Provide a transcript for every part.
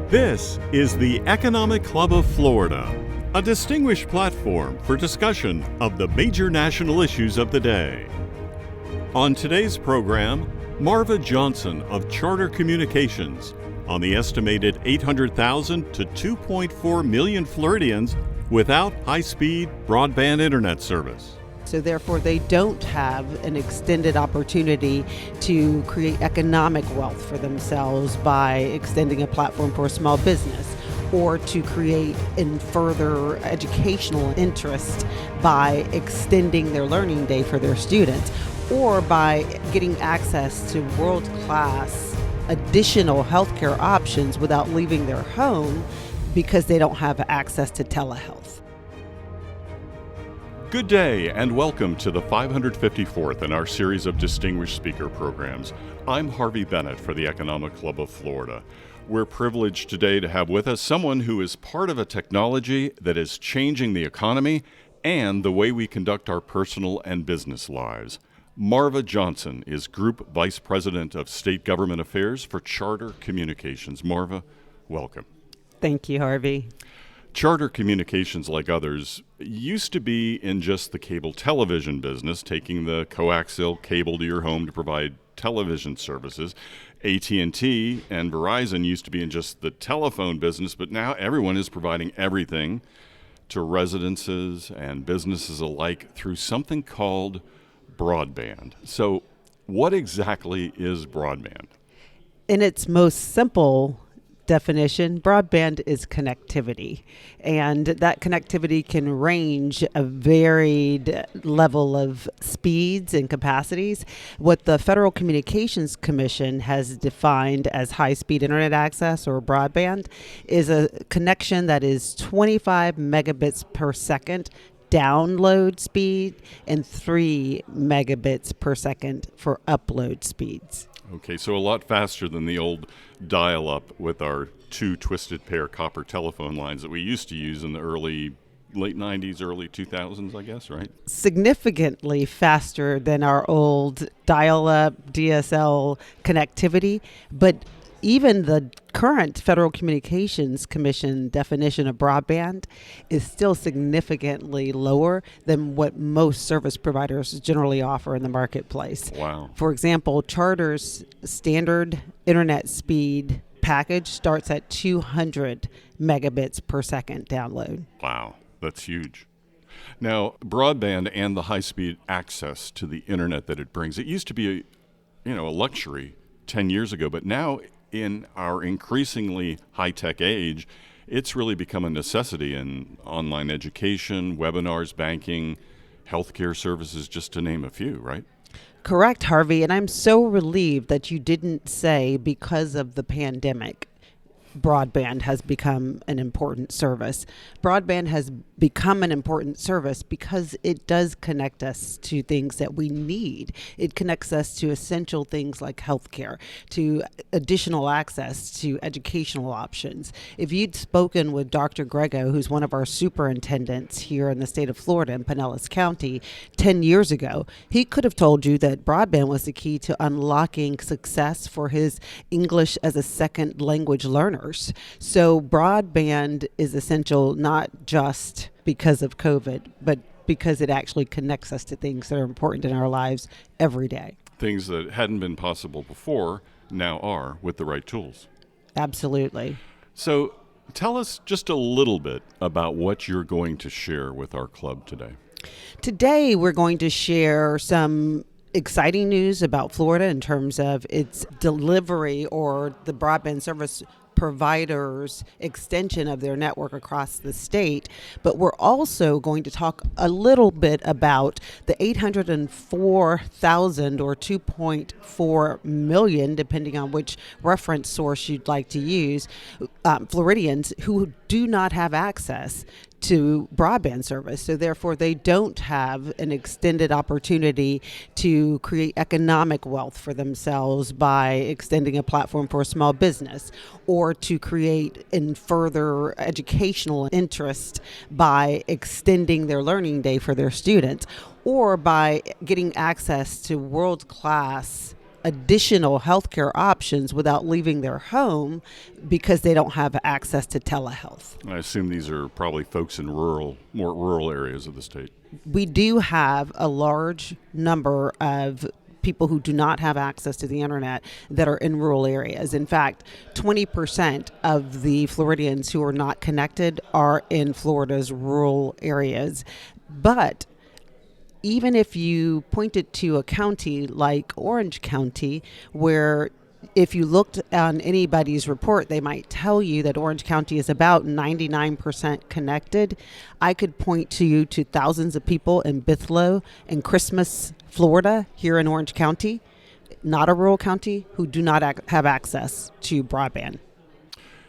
This is the Economic Club of Florida, a distinguished platform for discussion of the major national issues of the day. On today's program, Marva Johnson of Charter Communications on the estimated 800,000 to 2.4 million Floridians without high-speed broadband internet service. So therefore, they don't have an extended opportunity to create economic wealth for themselves by extending a platform for a small business, or to create and further educational interest by extending their learning day for their students, or by getting access to world-class additional healthcare options without leaving their home because they don't have access to telehealth. Good day and welcome to the 554th in our series of distinguished speaker programs. I'm Harvey Bennett for the Economic Club of Florida. We're privileged today to have with us someone who is part of a technology that is changing the economy and the way we conduct our personal and business lives. Marva Johnson is Group Vice President of State Government Affairs for Charter Communications. Marva, welcome. Thank you, Harvey. Charter Communications, like others, used to be in just the cable television business, taking the coaxial cable to your home to provide television services. AT&T and Verizon used to be in just the telephone business, but now everyone is providing everything to residences and businesses alike through something called broadband. So what exactly is broadband? In its most simple definition, broadband is connectivity, and that connectivity can range a varied level of speeds and capacities. What the Federal Communications Commission has defined as high-speed internet access or broadband is a connection that is 25 megabits per second download speed and 3 megabits per second for upload speeds. Okay, so a lot faster than the old dial-up with our two twisted pair copper telephone lines that we used to use in the late 90s, early 2000s, I guess, right? Significantly faster than our old dial-up DSL connectivity, but even the current Federal Communications Commission definition of broadband is still significantly lower than what most service providers generally offer in the marketplace. Wow. For example, Charter's standard internet speed package starts at 200 megabits per second download. Wow, that's huge. Now, broadband and the high-speed access to the internet that it brings, it used to be a luxury 10 years ago, but now in our increasingly high-tech age, it's really become a necessity in online education, webinars, banking, healthcare services, just to name a few, right? Correct, Harvey. And I'm so relieved that you didn't say because of the pandemic, broadband has become an important service. Broadband has become an important service because it does connect us to things that we need. It connects us to essential things like healthcare, to additional access to educational options. If you'd spoken with Dr. Grego, who's one of our superintendents here in the state of Florida in Pinellas County 10 years ago, he could have told you that broadband was the key to unlocking success for his English as a second language learners. So broadband is essential not just because of COVID, but because it actually connects us to things that are important in our lives every day. Things that hadn't been possible before now are with the right tools. Absolutely. So tell us just a little bit about what you're going to share with our club today. Today, we're going to share some exciting news about Florida in terms of its delivery or the broadband service providers' extension of their network across the state, but we're also going to talk a little bit about the 804,000 or 2.4 million, depending on which reference source you'd like to use, Floridians who do not have access to broadband service. So therefore, they don't have an extended opportunity to create economic wealth for themselves by extending a platform for a small business, or to create and further educational interest by extending their learning day for their students, or by getting access to world-class additional healthcare options without leaving their home because they don't have access to telehealth. I assume these are probably folks in more rural areas of the state. We do have a large number of people who do not have access to the internet that are in rural areas. In fact, 20% of the Floridians who are not connected are in Florida's rural areas. But even if you pointed to a county like Orange County, where if you looked on anybody's report, they might tell you that Orange County is about 99% connected. I could point to thousands of people in Bithlo and Christmas, Florida, here in Orange County, not a rural county, who do not have access to broadband.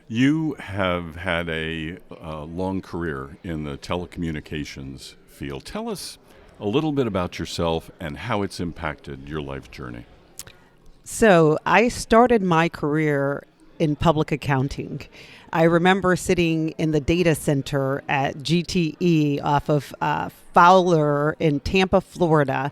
You have had a long career in the telecommunications field. Tell us a little bit about yourself and how it's impacted your life journey. So I started my career in public accounting. I remember sitting in the data center at GTE off of Fowler in Tampa, Florida,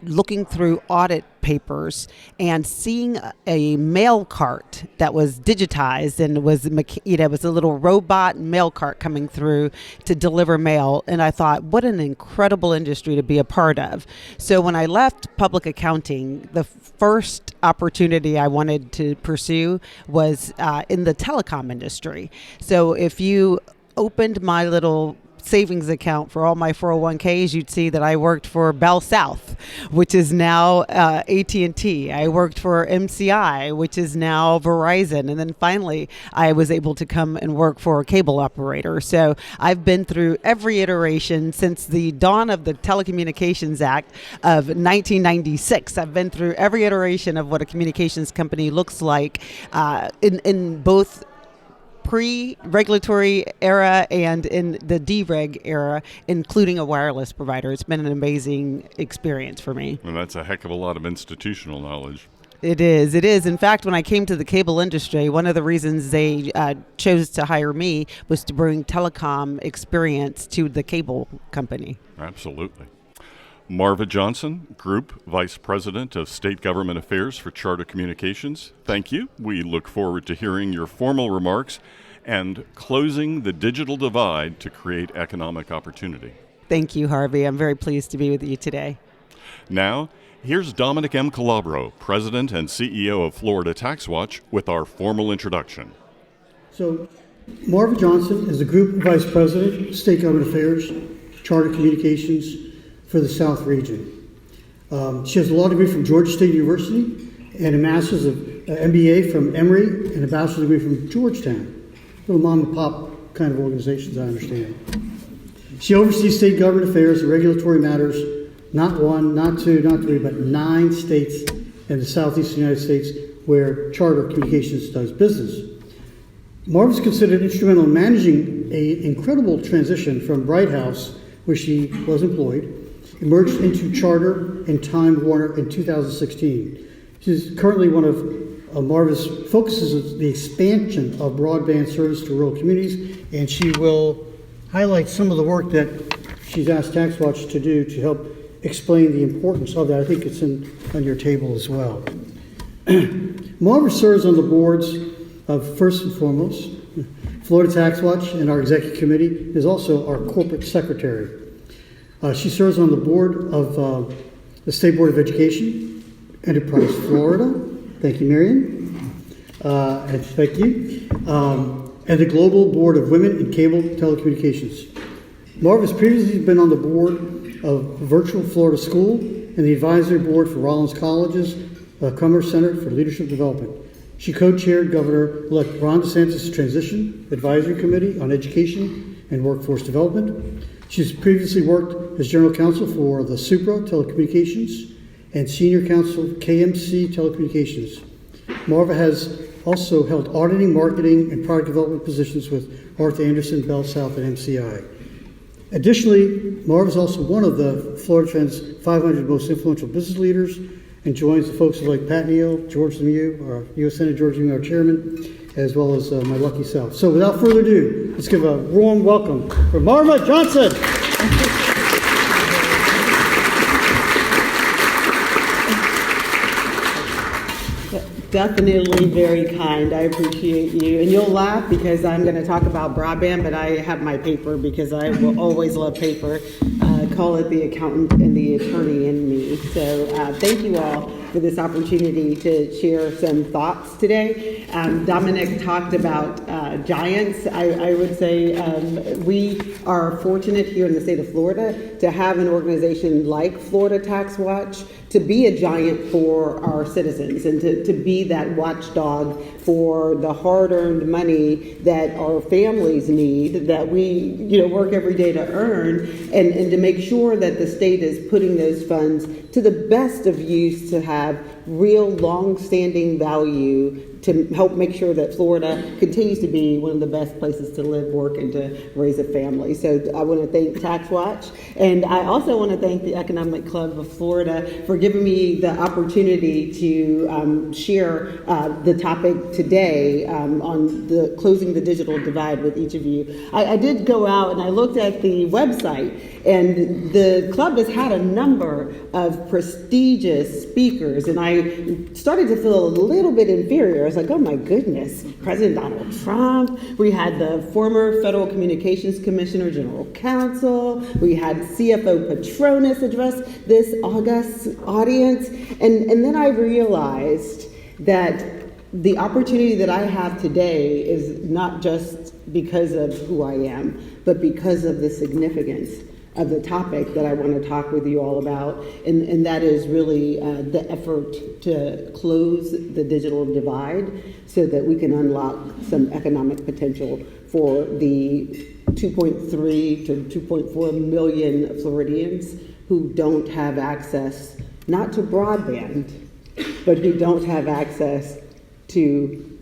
looking through audit papers and seeing a mail cart that was digitized and was, it was a little robot mail cart coming through to deliver mail. And I thought, what an incredible industry to be a part of. So when I left public accounting, the first opportunity I wanted to pursue was in the telecom industry. So if you opened my little savings account for all my 401ks, you'd see that I worked for Bell South, which is now AT&T. I worked for MCI, which is now Verizon. And then finally, I was able to come and work for a cable operator. So I've been through every iteration since the dawn of the Telecommunications Act of 1996. I've been through every iteration of what a communications company looks like in both pre-regulatory era and in the dereg era, including a wireless provider. It's been an amazing experience for me. Well, that's a heck of a lot of institutional knowledge. It is. In fact, when I came to the cable industry, one of the reasons they chose to hire me was to bring telecom experience to the cable company. Absolutely. Marva Johnson, Group Vice President of State Government Affairs for Charter Communications, thank you. We look forward to hearing your formal remarks and closing the digital divide to create economic opportunity. Thank you, Harvey. I'm very pleased to be with you today. Now, here's Dominic M. Calabro, President and CEO of Florida Tax Watch, with our formal introduction. So, Marva Johnson is the Group Vice President, State Government Affairs, Charter Communications for the South region. She has a law degree from Georgia State University and a master's of MBA from Emory and a bachelor's degree from Georgetown. Little mom and pop kind of organizations, I understand. She oversees state government affairs and regulatory matters, not one, not two, not three, but 9 states in the southeastern United States where Charter Communications does business. Marva is considered instrumental in managing an incredible transition from Bright House, where she was employed, emerged into Charter and Time Warner in 2016. She's currently one of Marva's focuses is the expansion of broadband service to rural communities, and she will highlight some of the work that she's asked TaxWatch to do to help explain the importance of that. I think it's on your table as well. Marva serves on the boards of, first and foremost, Florida Tax Watch, and our executive committee is also our corporate secretary. She serves on the board of the State Board of Education, Enterprise Florida. Thank you, Marion. And thank you. And the Global Board of Women in Cable Telecommunications. Marva has previously been on the board of Virtual Florida School and the advisory board for Rollins College's Commerce Center for Leadership Development. She co-chaired Governor-elect Ron DeSantis' Transition Advisory Committee on Education and Workforce Development. She's previously worked as General Counsel for the Supra Telecommunications and Senior Counsel for KMC Telecommunications. Marva has also held auditing, marketing, and product development positions with Arthur Andersen, Bell South, and MCI. Additionally, Marva is also one of the Florida Trend's 500 most influential business leaders and joins the folks like Pat Neal, George Lemieux, our U.S. Senator George Lemieux, our chairman, as well as my lucky self. So without further ado, let's give a warm welcome for Marva Johnson. Definitely very kind. I appreciate you. And you'll laugh because I'm going to talk about broadband, but I have my paper because I will always love paper. Call it the accountant and the attorney in me. So thank you all for this opportunity to share some thoughts today. Dominic talked about giants. I would say we are fortunate here in the state of Florida to have an organization like Florida Tax Watch to be a giant for our citizens and to be that watchdog for the hard-earned money that our families need, that we work every day to earn, and to make sure that the state is putting those funds to the best of use to have real long-standing value to help make sure that Florida continues to be one of the best places to live, work, and to raise a family. So I want to thank Tax Watch, and I also want to thank the Economic Club of Florida for giving me the opportunity to share the topic today on the closing the digital divide with each of you. I did go out and I looked at the website, and the club has had a number of prestigious speakers, and I started to feel a little bit inferior. I was like, oh my goodness, President Donald Trump, we had the former Federal Communications Commissioner General Counsel, we had CFO Petronas address this august audience, and then I realized that the opportunity that I have today is not just because of who I am, but because of the significance of the topic that I want to talk with you all about, and that is really the effort to close the digital divide so that we can unlock some economic potential for the 2.3 to 2.4 million Floridians who don't have access, not to broadband, but who don't have access to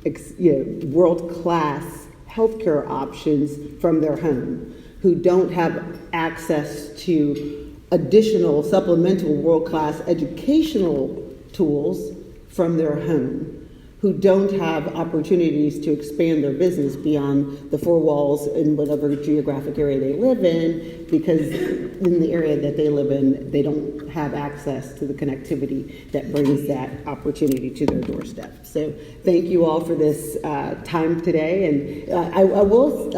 world-class healthcare options from their home, who don't have access to additional supplemental world-class educational tools from their home, who don't have opportunities to expand their business beyond the four walls in whatever geographic area they live in, because in the area that they live in, they don't have access to the connectivity that brings that opportunity to their doorstep. So thank you all for this time today, and I will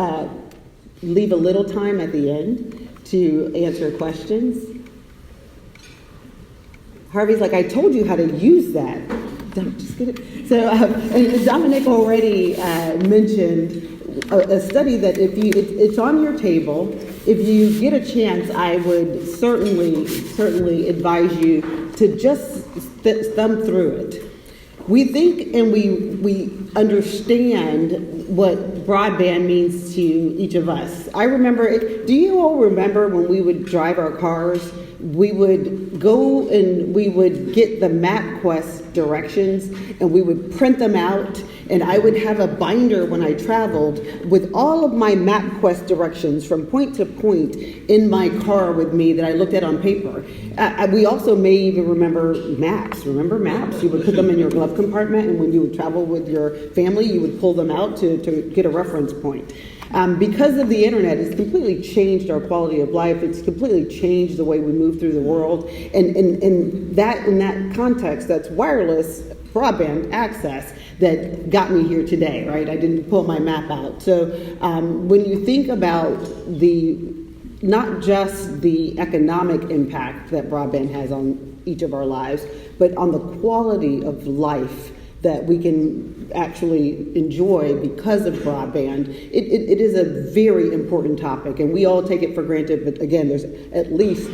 leave a little time at the end to answer questions. Harvey's like, I told you how to use that. Just get it. So, and Dominic already mentioned a study that it's on your table. If you get a chance, I would certainly advise you to just thumb through it. We think and we understand what broadband means to each of us. I remember, do you all remember when we would drive our cars, we would go and we would get the MapQuest directions and we would print them out, and I would have a binder when I traveled with all of my MapQuest directions from point to point in my car with me that I looked at on paper. We also may even remember maps. Remember maps? You would put them in your glove compartment, and when you would travel with your family, you would pull them out to get a reference point. Because of the internet, it's completely changed our quality of life. It's completely changed the way we move through the world. And in that context, that's wireless broadband access that got me here today, right? I didn't pull my map out. So when you think about not just the economic impact that broadband has on each of our lives, but on the quality of life that we can actually enjoy because of broadband, it is a very important topic, and we all take it for granted. But again, there's at least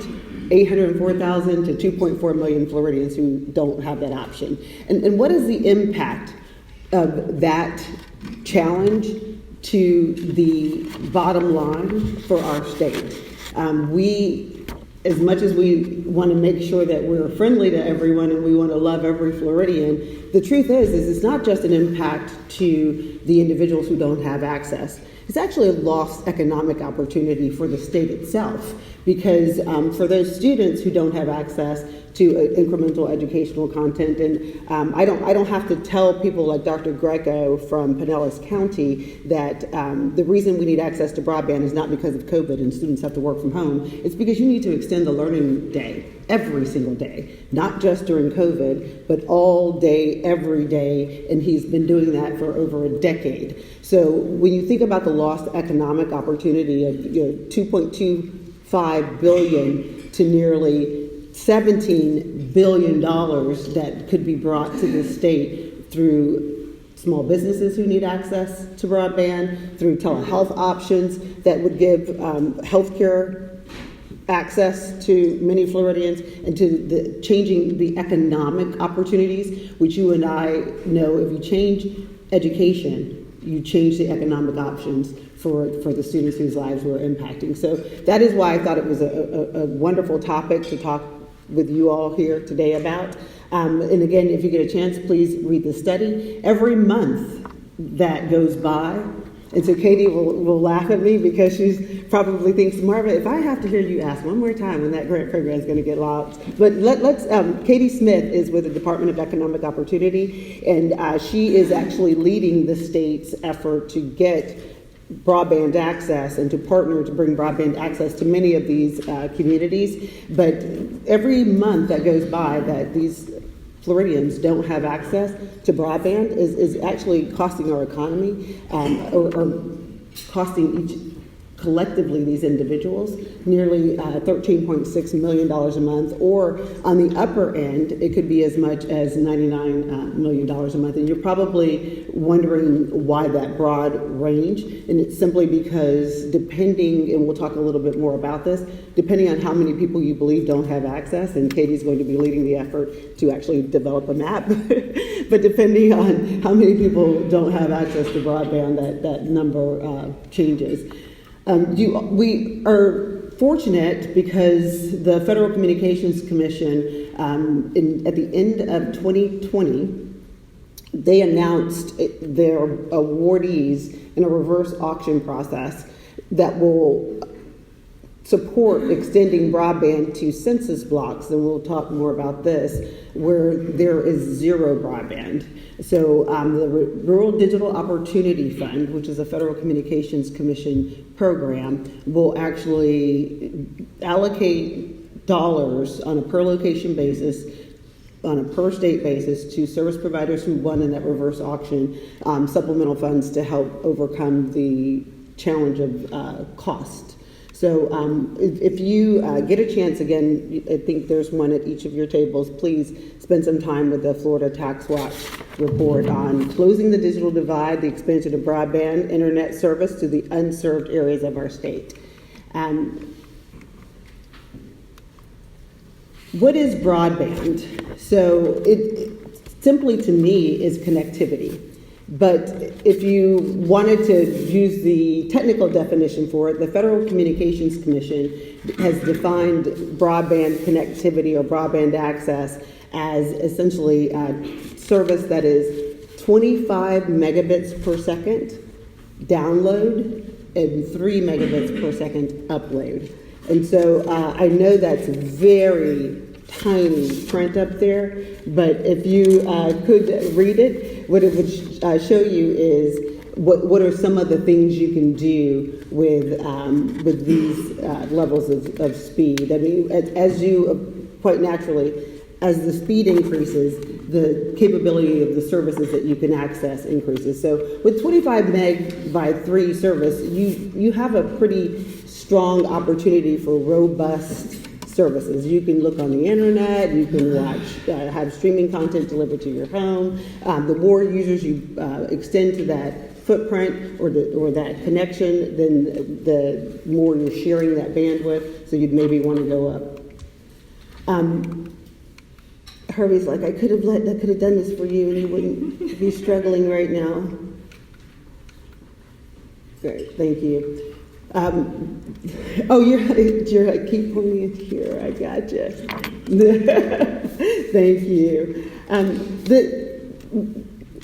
804,000 to 2.4 million Floridians who don't have that option. And what is the impact of that challenge to the bottom line for our state? As much as we want to make sure that we're friendly to everyone and we want to love every Floridian, the truth is it's not just an impact to the individuals who don't have access. It's actually a lost economic opportunity for the state itself, because for those students who don't have access to incremental educational content, and I don't have to tell people like Dr. Greco from Pinellas County that the reason we need access to broadband is not because of COVID and students have to work from home. It's because you need to extend the learning day every single day, not just during COVID, but all day, every day, and he's been doing that for over a decade. So when you think about the lost economic opportunity of $2.25 billion to nearly $17 billion that could be brought to the state through small businesses who need access to broadband, through telehealth options that would give healthcare access to many Floridians, and to changing the economic opportunities, which you and I know if you change education, you change the economic options for the students whose lives we're impacting. So that is why I thought it was a wonderful topic to talk with you all here today about. And again, if you get a chance, please read the study. Every month that goes by, and so Katie will laugh at me because she probably thinks, Marva, if I have to hear you ask one more time when that grant program is going to get launched. But let's, Katie Smith is with the Department of Economic Opportunity, and she is actually leading the state's effort to get broadband access and to partner to bring broadband access to many of these communities. But every month that goes by that these Floridians don't have access to broadband is actually costing our economy, or costing collectively these individuals nearly $13.6 million a month, or on the upper end, it could be as much as $99 million a month. And you're probably wondering why that broad range, and it's simply because depending, and we'll talk a little bit more about this, depending on how many people you believe don't have access, and Katie's going to be leading the effort to actually develop a map, but depending on how many people don't have access to broadband, that number changes. We are fortunate because the Federal Communications Commission, at the end of 2020, they announced their awardees in a reverse auction process that will support extending broadband to census blocks, and we'll talk more about this, where there is zero broadband. So the Rural Digital Opportunity Fund, which is a Federal Communications Commission program, will actually allocate dollars on a per location basis, on a per state basis, to service providers who won in that reverse auction, supplemental funds to help overcome the challenge of cost. So if you get a chance, again, I think there's one at each of your tables, please spend some time with the Florida Tax Watch report on closing the digital divide, the expansion of broadband internet service to the unserved areas of our state. What is broadband? So it simply to me is connectivity. But if you wanted to use the technical definition for it, the Federal Communications Commission has defined broadband connectivity or broadband access as essentially a service that is 25 megabits per second download and 3 megabits per second upload. And so I know that's very tiny print up there, but if you could read it, what it would show you is what are some of the things you can do with these levels of speed. I mean, as you quite naturally, as the speed increases, the capability of the services that you can access increases. So with 25 meg by 3 service, you have a pretty strong opportunity for robust services. You can look on the internet, you can watch, have streaming content delivered to your home. The more users you extend to that footprint or that connection, then the more you're sharing that bandwidth, so you'd maybe want to go up. Herbie's like, I could have done this for you and you wouldn't be struggling right now. Great, thank you. You're like, keep pulling it here. I gotcha. Thank you.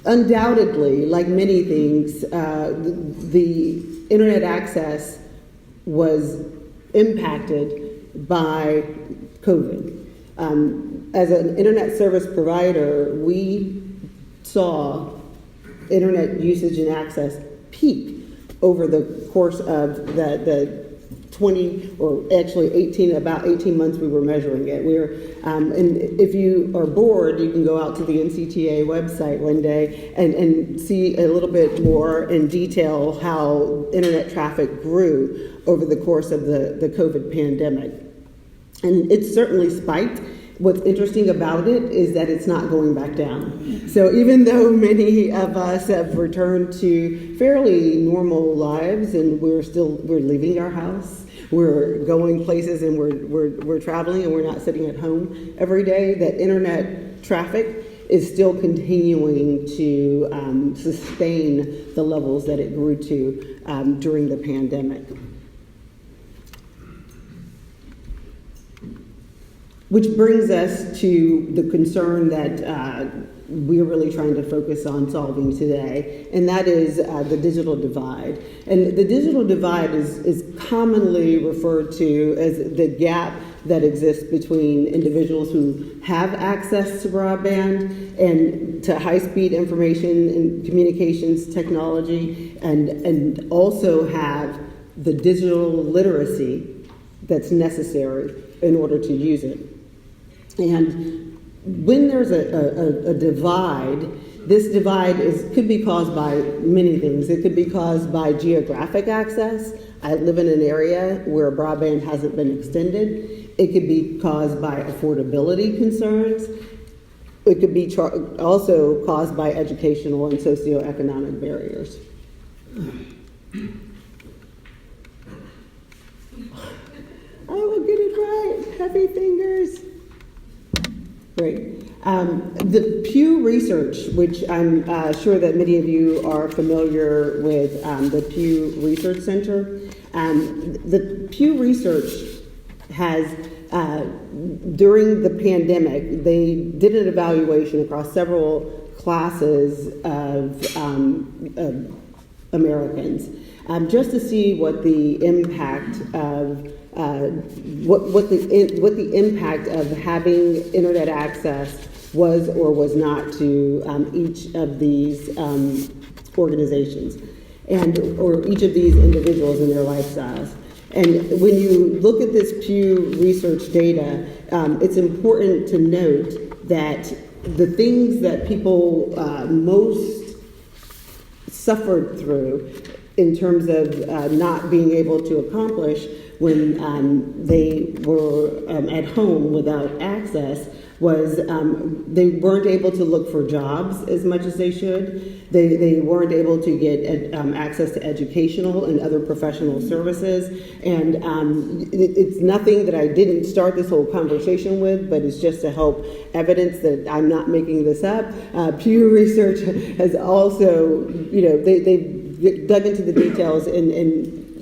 Undoubtedly, like many things, the internet access was impacted by COVID. As an internet service provider, we saw internet usage and access peak over the course of the 20, or actually 18, about 18 months we were measuring it. And if you are bored, you can go out to the NCTA website one day and see a little bit more in detail how internet traffic grew over the course of the COVID pandemic. And it certainly spiked. What's interesting about it is that it's not going back down. So even though many of us have returned to fairly normal lives, and we're leaving our house, we're going places, and we're traveling, and we're not sitting at home every day, that internet traffic is still continuing to sustain the levels that it grew to during the pandemic. Which brings us to the concern that we're really trying to focus on solving today, and that is the digital divide. And the digital divide is commonly referred to as the gap that exists between individuals who have access to broadband and to high-speed information and communications technology, and also have the digital literacy that's necessary in order to use it. And when there's a divide, this divide could be caused by many things. It could be caused by geographic access. I live in an area where broadband hasn't been extended. It could be caused by affordability concerns. It could be also caused by educational and socioeconomic barriers. Oh, we'll get it right. Happy fingers. Great. The Pew Research, which I'm sure that many of you are familiar with, the Pew Research Center. The Pew Research has, during the pandemic, they did an evaluation across several classes of Americans, just to see what the impact of what the impact of having internet access was or was not to each of these organizations or each of these individuals in their lifestyles. And when you look at this Pew Research data, it's important to note that the things that people most suffered through in terms of not being able to accomplish when they were at home without access was they weren't able to look for jobs as much as they should. They weren't able to get access to educational and other professional services. And it's nothing that I didn't start this whole conversation with, but it's just to help evidence that I'm not making this up. Pew Research has also, they've dug into the details, and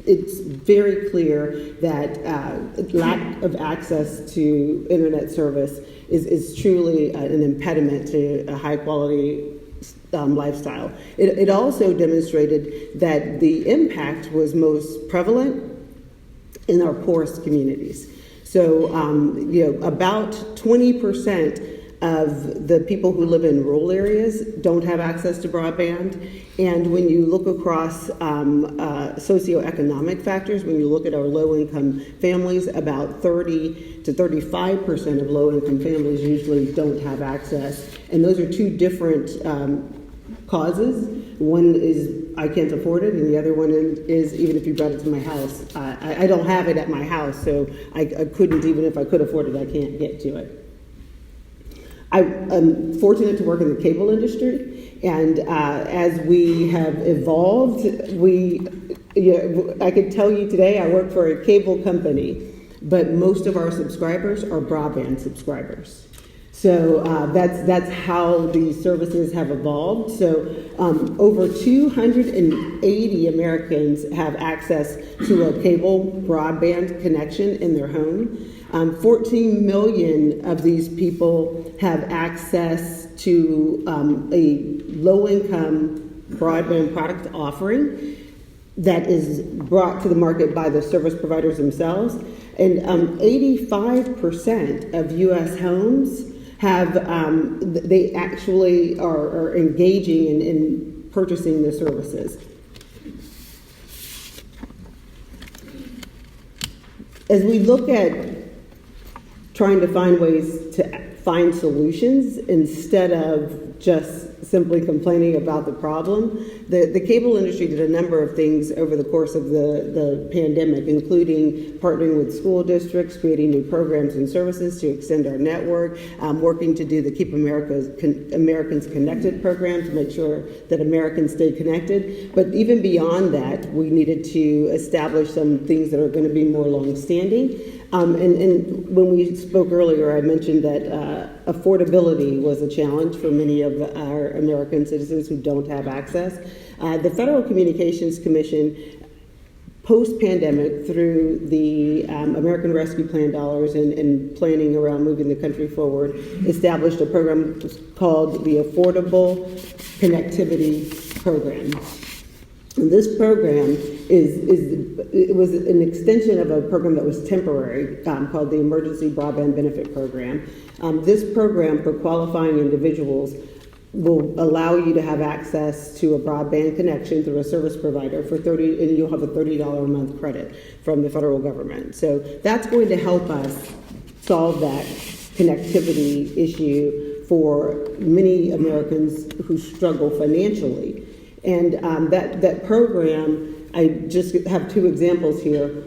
it's very clear that lack of access to internet service is truly an impediment to a high quality lifestyle. It also demonstrated that the impact was most prevalent in our poorest communities. So, about 20% of the people who live in rural areas don't have access to broadband. And when you look across socioeconomic factors, when you look at our low-income families, about 30 to 35% of low-income families usually don't have access. And those are two different causes. One is I can't afford it, and the other one is even if you brought it to my house. I don't have it at my house, so I couldn't, even if I could afford it, I can't get to it. I'm fortunate to work in the cable industry, and as we have evolved, I could tell you today I work for a cable company, but most of our subscribers are broadband subscribers. So that's how these services have evolved. So over 280 Americans have access to a cable broadband connection in their home. 14 million of these people have access to a low-income broadband product offering that is brought to the market by the service providers themselves. And 85% of U.S. homes have, they actually are engaging in purchasing the services. as we look at trying to find ways to find solutions instead of just simply complaining about the problem, the cable industry did a number of things over the course of the pandemic, including partnering with school districts, creating new programs and services to extend our network, working to do the Keep Americans Connected program to make sure that Americans stay connected. But even beyond that, we needed to establish some things that are going to be more long-standing. And when we spoke earlier, I mentioned that affordability was a challenge for many of our American citizens who don't have access. The Federal Communications Commission, post-pandemic, through the American Rescue Plan dollars and planning around moving the country forward, established a program called the Affordable Connectivity Program. And this program it was an extension of a program that was temporary called the Emergency Broadband Benefit Program. This program for qualifying individuals will allow you to have access to a broadband connection through a service provider for $30, and you'll have a $30 a month credit from the federal government. So that's going to help us solve that connectivity issue for many Americans who struggle financially. And that program, I just have two examples here,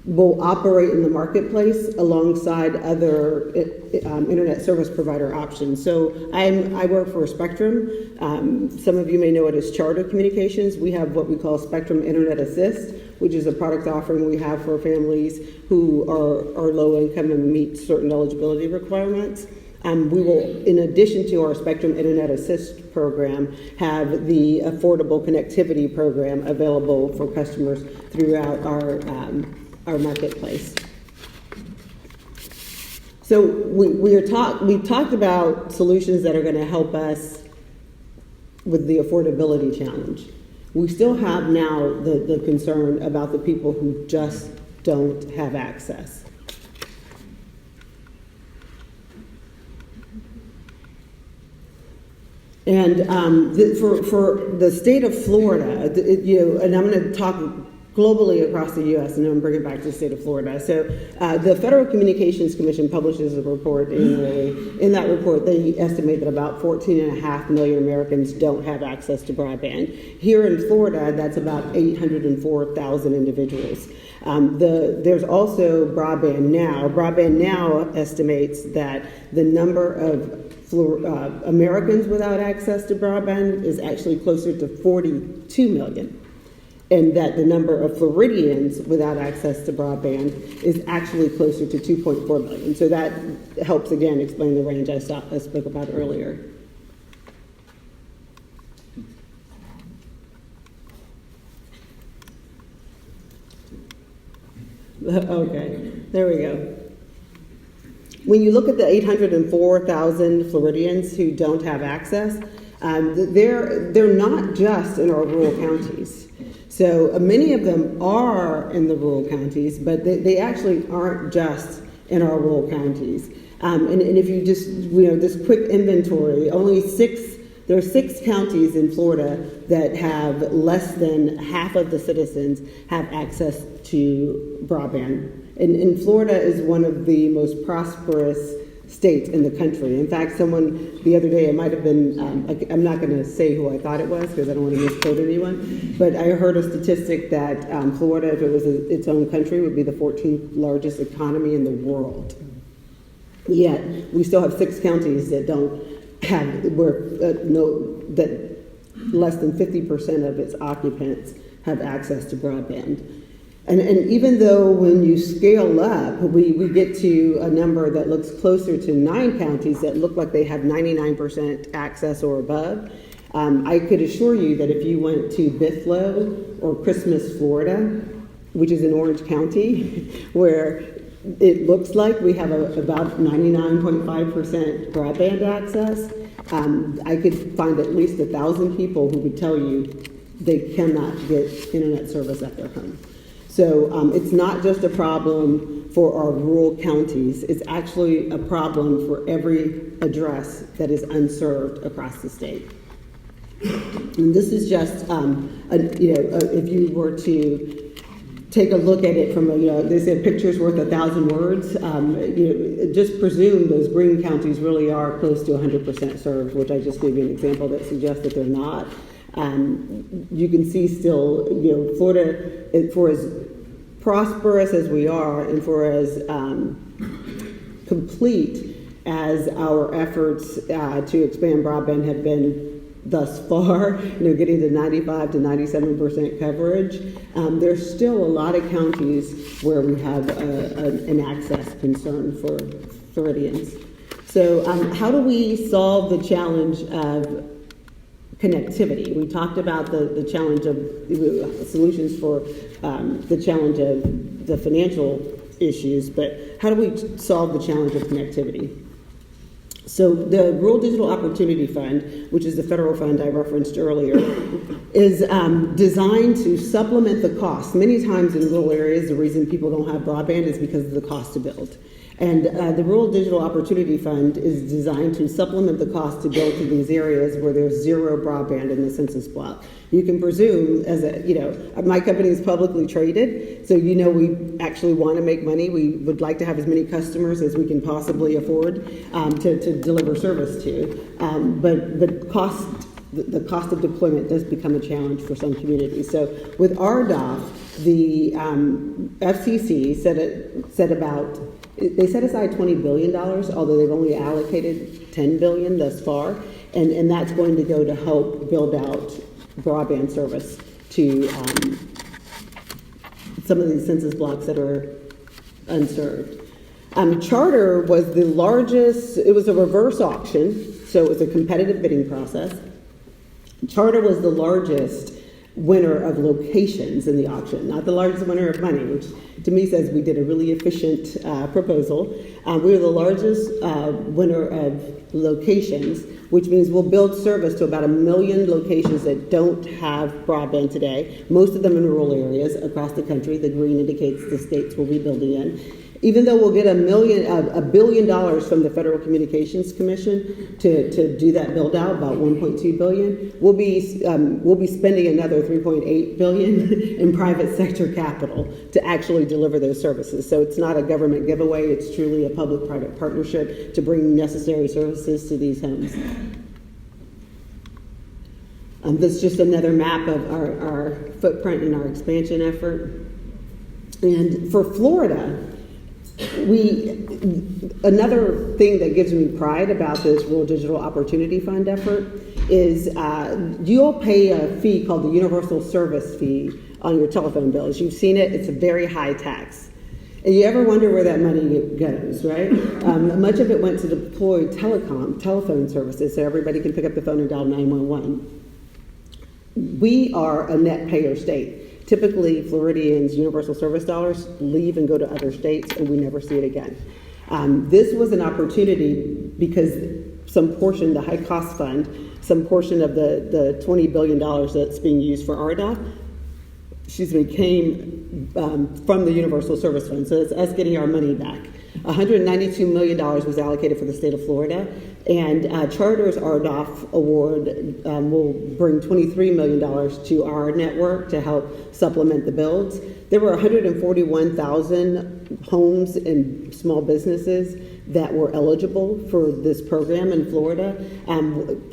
will operate in the marketplace alongside other internet service provider options. So I work for Spectrum. Some of you may know it as Charter Communications. We have what we call Spectrum Internet Assist, which is a product offering we have for families who are low income and meet certain eligibility requirements. We will, in addition to our Spectrum Internet Assist program, have the Affordable Connectivity program available for customers throughout our marketplace. So we've talked about solutions that are going to help us with the affordability challenge. We still have now the concern about the people who just don't have access. And for the state of Florida, and I'm going to talk globally across the U.S. and then bring it back to the state of Florida. So the Federal Communications Commission publishes a report annually. In that report, they estimate that about 14.5 million Americans don't have access to broadband. Here in Florida, that's about 804,000 individuals. There's also Broadband Now. Broadband Now estimates that the number of Americans without access to broadband is actually closer to 42 million, and that the number of Floridians without access to broadband is actually closer to 2.4 million. So that helps, again, explain the range I spoke about earlier. Okay, there we go. When you look at the 804,000 Floridians who don't have access, they're not just in our rural counties. So many of them are in the rural counties, but they actually aren't just in our rural counties. And if you just, this quick inventory, there are 6 counties in Florida that have less than half of the citizens have access to broadband. And Florida is one of the most prosperous states in the country. In fact, someone the other day, it might have been, I'm not going to say who I thought it was because I don't want to misquote anyone, but I heard a statistic that Florida, if it was its own country, would be the 14th largest economy in the world. Yet, we still have 6 counties that don't have, that less than 50% of its occupants have access to broadband. And even though when you scale up, we get to a number that looks closer to 9 counties that look like they have 99% access or above, I could assure you that if you went to Bithlo or Christmas, Florida, which is in Orange County, where it looks like we have about 99.5% broadband access, I could find at least 1,000 people who would tell you they cannot get internet service at their home. So it's not just a problem for our rural counties. It's actually a problem for every address that is unserved across the state. And this is just, if you were to take a look at it from they said picture's worth 1,000 words. Just presume those green counties really are close to 100% served, which I just gave you an example that suggests that they're not. You can see still, Florida, for as prosperous as we are and for as complete as our efforts to expand broadband have been thus far, getting to 95 to 97% coverage, there's still a lot of counties where we have an access concern for Floridians. So how do we solve the challenge of connectivity? We talked about the challenge of solutions for the challenge of the financial issues, but how do we solve the challenge of connectivity? So the Rural Digital Opportunity Fund, which is the federal fund I referenced earlier, is designed to supplement the cost. Many times in rural areas, the reason people don't have broadband is because of the cost to build. And the Rural Digital Opportunity Fund is designed to supplement the cost to build to these areas where there's zero broadband in the census block. You can presume, my company is publicly traded, so we actually want to make money. We would like to have as many customers as we can possibly afford to deliver service to. But the cost of deployment does become a challenge for some communities. So with RDOF, the FCC they set aside $20 billion, although they've only allocated $10 billion thus far, and that's going to go to help build out broadband service to some of these census blocks that are unserved. Charter was the largest. It was a reverse auction, so it was a competitive bidding process. Charter was the largest winner of locations in the auction, not the largest winner of money, which to me says we did a really efficient proposal. We were the largest winner of locations, which means we'll build service to about 1 million locations that don't have broadband today, most of them in rural areas across the country. The green indicates the states we'll be building in. Even though we'll get $1 billion from the Federal Communications Commission to do that build out, about $1.2 billion, we'll be spending another $3.8 billion in private sector capital to actually deliver those services. So it's not a government giveaway; it's truly a public-private partnership to bring necessary services to these homes. This is just another map of our footprint and our expansion effort. And for Florida, another thing that gives me pride about this Rural Digital Opportunity Fund effort is you'll pay a fee called the Universal Service Fee on your telephone bills. You've seen it; it's a very high tax. And you ever wonder where that money goes, right? Much of it went to deploy telephone services so everybody can pick up the phone and dial 911. We are a net payer state. Typically, Floridians' universal service dollars leave and go to other states, and we never see it again. This was an opportunity because some portion, the high cost fund, some portion of the $20 billion that's being used for RDOF, came from the Universal Service Fund. So it's us getting our money back. $192 million was allocated for the state of Florida, and Charter's RDOF award will bring $23 million to our network to help supplement the builds. There were 141,000 homes and small businesses that were eligible for this program in Florida.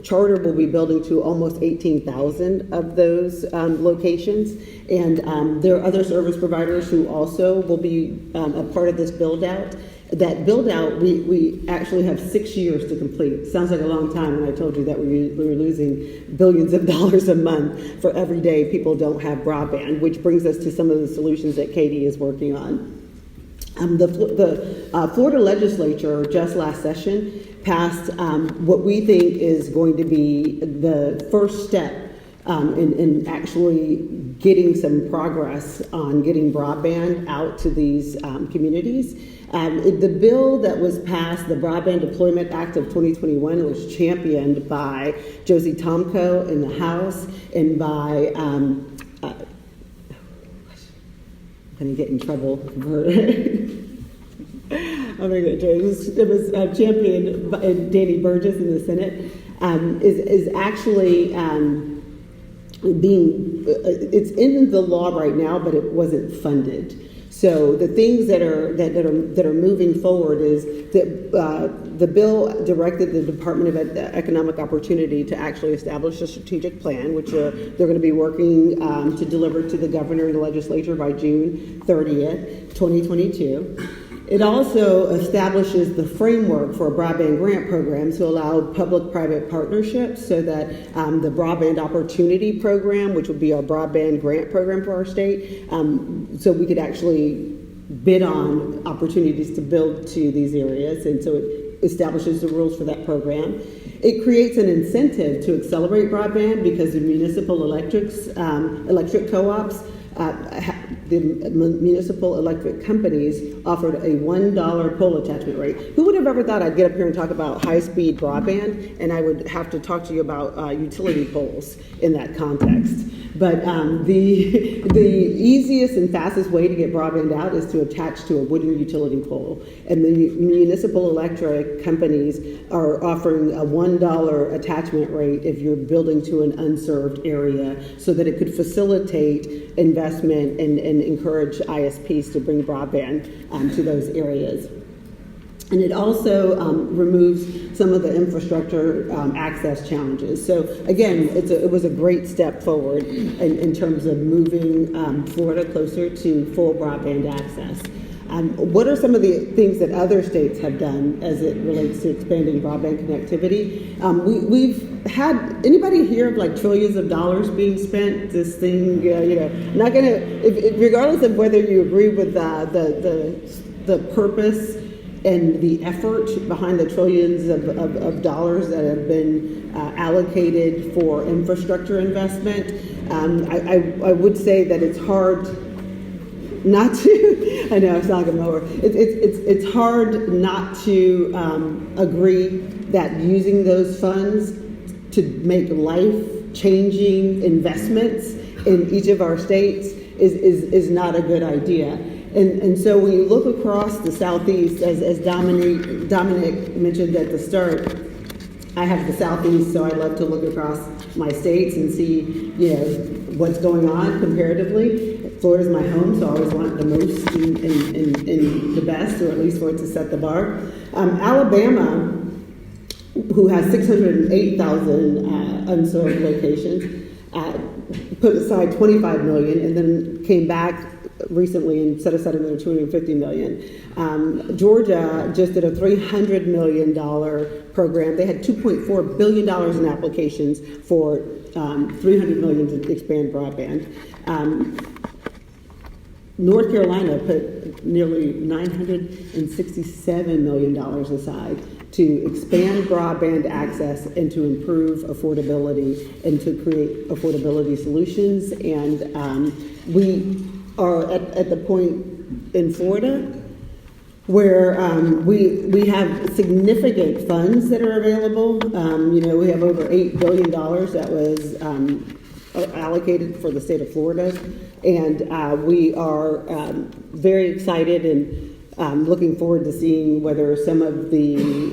Charter will be building to almost 18,000 of those locations, and there are other service providers who also will be a part of this build-out. That build-out, we actually have 6 years to complete. Sounds like a long time when I told you that we were losing billions of dollars a month for every day people don't have broadband, which brings us to some of the solutions that Katie is working on. The Florida legislature just last session passed what we think is going to be the first step in actually getting some progress on getting broadband out to these communities. The bill that was passed, the Broadband Deployment Act of 2021, was championed by Josie Tomko in the House and by I'm going to get in trouble for I'm going to get in trouble. It was championed by Danny Burgess in the Senate. Is actually it's in the law right now, but it wasn't funded. So the things that are moving forward is that the bill directed the Department of Economic Opportunity to actually establish a strategic plan, which they're going to be working to deliver to the governor and the legislature by June 30th, 2022. It also establishes the framework for a broadband grant program to allow public-private partnerships so that the Broadband Opportunity Program, which would be our broadband grant program for our state, so we could actually bid on opportunities to build to these areas, and so it establishes the rules for that program. It creates an incentive to accelerate broadband because the municipal electric co-ops, the municipal electric companies offered a $1 pole attachment rate. Who would have ever thought I'd get up here and talk about high-speed broadband, and I would have to talk to you about utility poles in that context? But the easiest and fastest way to get broadband out is to attach to a wooden utility pole. And the municipal electric companies are offering a $1 attachment rate if you're building to an unserved area, so that it could facilitate investment and encourage ISPs to bring broadband to those areas. And it also removes some of the infrastructure access challenges. So again, it was a great step forward in terms of moving Florida closer to full broadband access. What are some of the things that other states have done as it relates to expanding broadband connectivity? We've had, anybody hear of like trillions of dollars being spent? This thing, not gonna, regardless of whether you agree with the purpose and the effort behind the trillions of dollars that have been allocated for infrastructure investment, I would say that it's hard not to, I know, it's not like a mower. It's hard not to agree that using those funds to make life-changing investments in each of our states is not a good idea. And so when you look across the Southeast, as Dominic mentioned at the start, I have the Southeast, so I love to look across my states and see, what's going on comparatively. Florida's my home, so I always want the most and the best, or at least for it to set the bar. Alabama, who has 608,000 unserved locations, put aside $25 million and then came back recently and set aside another $250 million. Georgia just did a $300 million program. They had $2.4 billion in applications for $300 million to expand broadband. North Carolina put nearly $967 million aside to expand broadband access and to improve affordability and to create affordability solutions. And we are at the point in Florida where we have significant funds that are available. We have over $8 billion that was allocated for the state of Florida, and we are very excited and looking forward to seeing whether some of the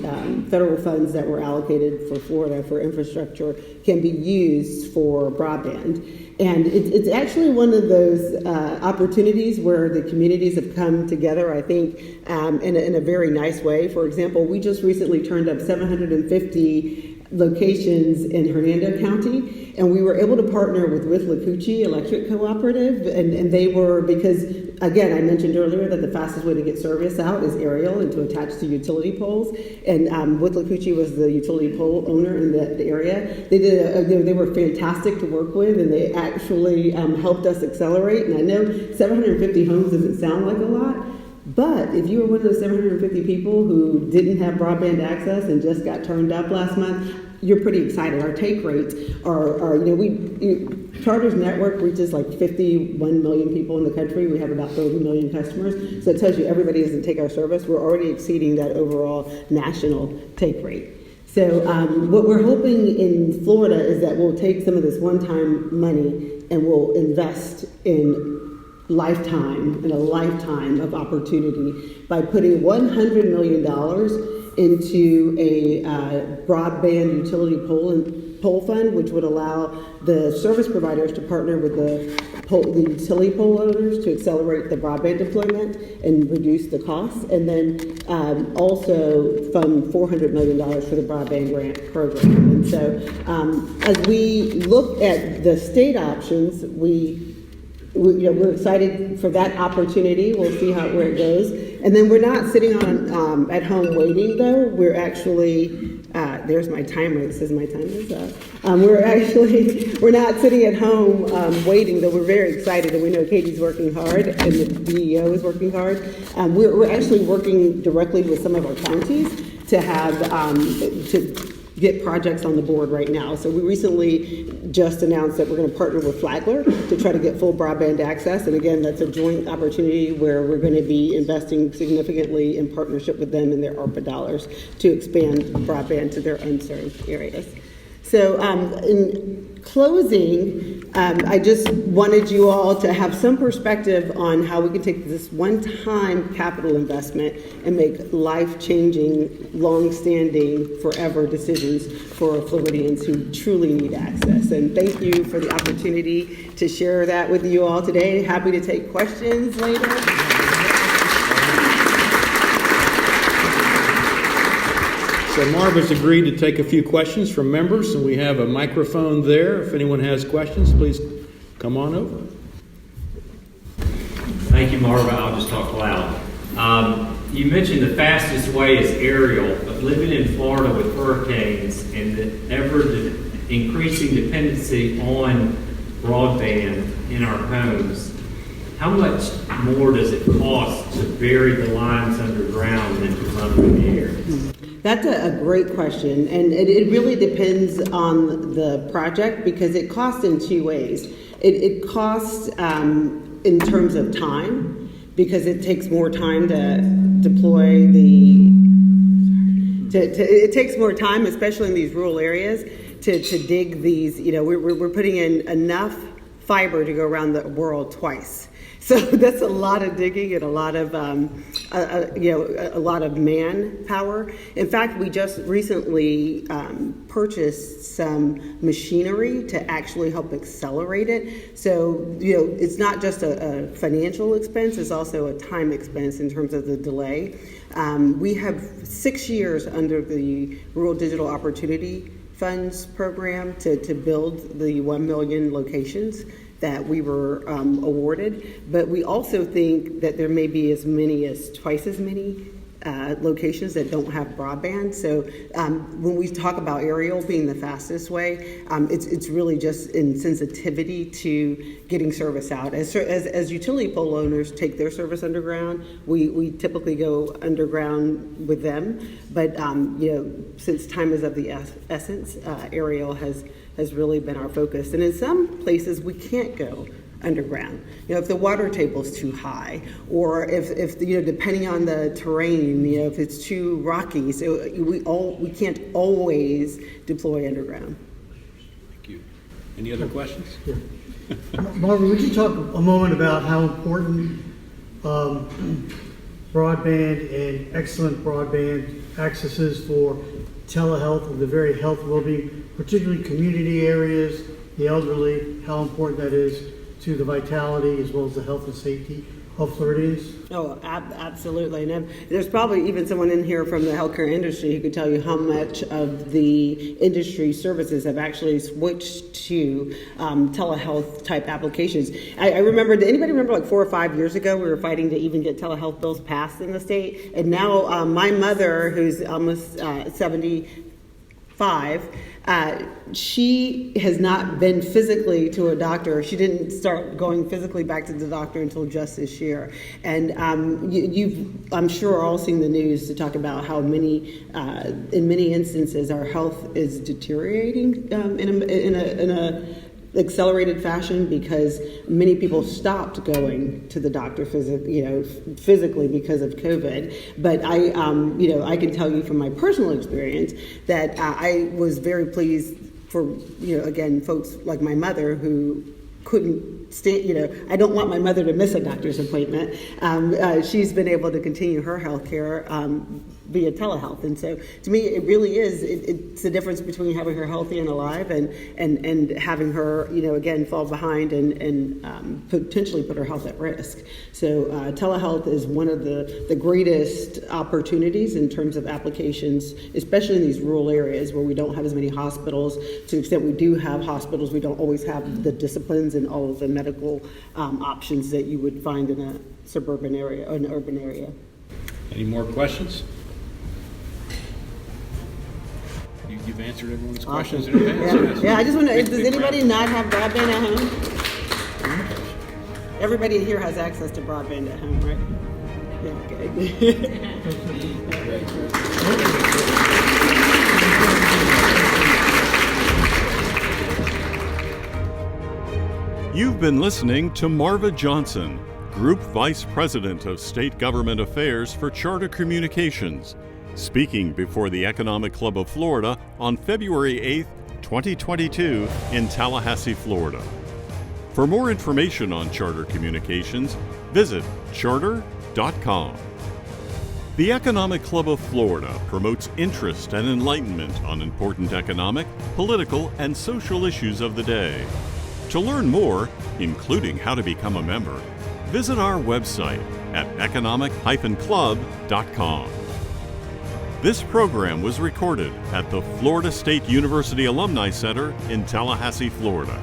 federal funds that were allocated for Florida for infrastructure can be used for broadband. And it's actually one of those opportunities where the communities have come together, I think, in a very nice way. For example, we just recently turned up 750 locations in Hernando County, and we were able to partner with Withlacoochee Electric Cooperative, and they were, because again, I mentioned earlier that the fastest way to get service out is aerial and to attach to utility poles, and Withlacoochee was the utility pole owner in the area. They were fantastic to work with, and they actually helped us accelerate. And I know 750 homes doesn't sound like a lot, but if you were one of those 750 people who didn't have broadband access and just got turned up last month, you're pretty excited. Our take rates are Charter's network reaches like 51 million people in the country. We have about 30 million customers. So it tells you everybody doesn't take our service. We're already exceeding that overall national take rate. So what we're hoping in Florida is that we'll take some of this one-time money and we'll invest in a lifetime of opportunity by putting $100 million into a broadband utility pole pole fund, which would allow the service providers to partner with the utility pole owners to accelerate the broadband deployment and reduce the costs, and then also fund $400 million for the broadband grant program. And so as we look at the state options, we're excited for that opportunity. We'll see where it goes. And then we're not sitting on at home waiting, though. We're actually there's my timer. It says my time is up. We're not sitting at home waiting, though. We're very excited, and we know Katie's working hard, and the DEO is working hard. We're actually working directly with some of our counties to have to get projects on the board right now. So we recently just announced that we're going to partner with Flagler to try to get full broadband access. And again, that's a joint opportunity where we're going to be investing significantly in partnership with them and their ARPA dollars to expand broadband to their unserved areas. So in closing, I just wanted you all to have some perspective on how we can take this one-time capital investment and make life-changing, long-standing, forever decisions for Floridians who truly need access. And thank you for the opportunity to share that with you all today. Happy to take questions later. So Marva's agreed to take a few questions from members, and we have a microphone there. If anyone has questions, please come on over. Thank you, Marva. I'll just talk loud. You mentioned the fastest way is aerial, but living in Florida with hurricanes and the ever-increasing dependency on broadband in our homes, how much more does it cost to bury the lines underground than to run them in the air? That's a great question, and it really depends on the project because it costs in two ways. It costs in terms of time because it takes more time to deploy it takes more time, especially in these rural areas, to dig these. We're putting in enough fiber to go around the world twice. So that's a lot of digging and a lot of manpower. In fact, we just recently purchased some machinery to actually help accelerate it. So it's not just a financial expense; it's also a time expense in terms of the delay. We have 6 years under the Rural Digital Opportunity Funds program to build the 1 million locations that we were awarded, but we also think that there may be as many as twice as many locations that don't have broadband. So when we talk about aerial being the fastest way, it's really just in sensitivity to getting service out. As utility pole owners take their service underground, we typically go underground with them. But since time is of the essence, aerial has really been our focus. And in some places we can't go underground. If the water table is too high, or if depending on the terrain, if it's too rocky, so we can't always deploy underground. Thank you. Any other questions? Yeah. Marva, would you talk a moment about how important broadband and excellent broadband access is for telehealth and the very health and well-being, particularly community areas, the elderly, how important that is to the vitality as well as the health and safety of Floridians? Oh, absolutely. And there's probably even someone in here from the healthcare industry who could tell you how much of the industry services have actually switched to telehealth type applications. I remember, anybody remember like 4 or 5 years ago, we were fighting to even get telehealth bills passed in the state? And now my mother, who's almost 75, she has not been physically to a doctor. She didn't start going physically back to the doctor until just this year. And you've, I'm sure, all seen the news to talk about how many, in many instances, our health is deteriorating in a accelerated fashion because many people stopped going to the doctor physically because of COVID. But I can tell you from my personal experience that I was very pleased for, again, folks like my mother who couldn't I don't want my mother to miss a doctor's appointment. She's been able to continue her health care via telehealth. And so to me, it really is, it's the difference between having her healthy and alive and having her, again, fall behind and potentially put her health at risk. So telehealth is one of the greatest opportunities in terms of applications, especially in these rural areas where we don't have as many hospitals. To the extent we do have hospitals, we don't always have the disciplines and all of the medical options that you would find in a suburban area or an urban area. Any more questions? You've answered everyone's questions in advance. Yeah, I just want to, does anybody not have broadband at home? Everybody here has access to broadband at home, right? Yeah, okay. You've been listening to Marva Johnson, Group Vice President of State Government Affairs for Charter Communications, speaking before the Economic Club of Florida on February 8, 2022 in Tallahassee, Florida. For more information on Charter Communications, visit charter.com. The Economic Club of Florida promotes interest and enlightenment on important economic, political, and social issues of the day. To learn more, including how to become a member, visit our website at economic-club.com. This program was recorded at the Florida State University Alumni Center in Tallahassee, Florida.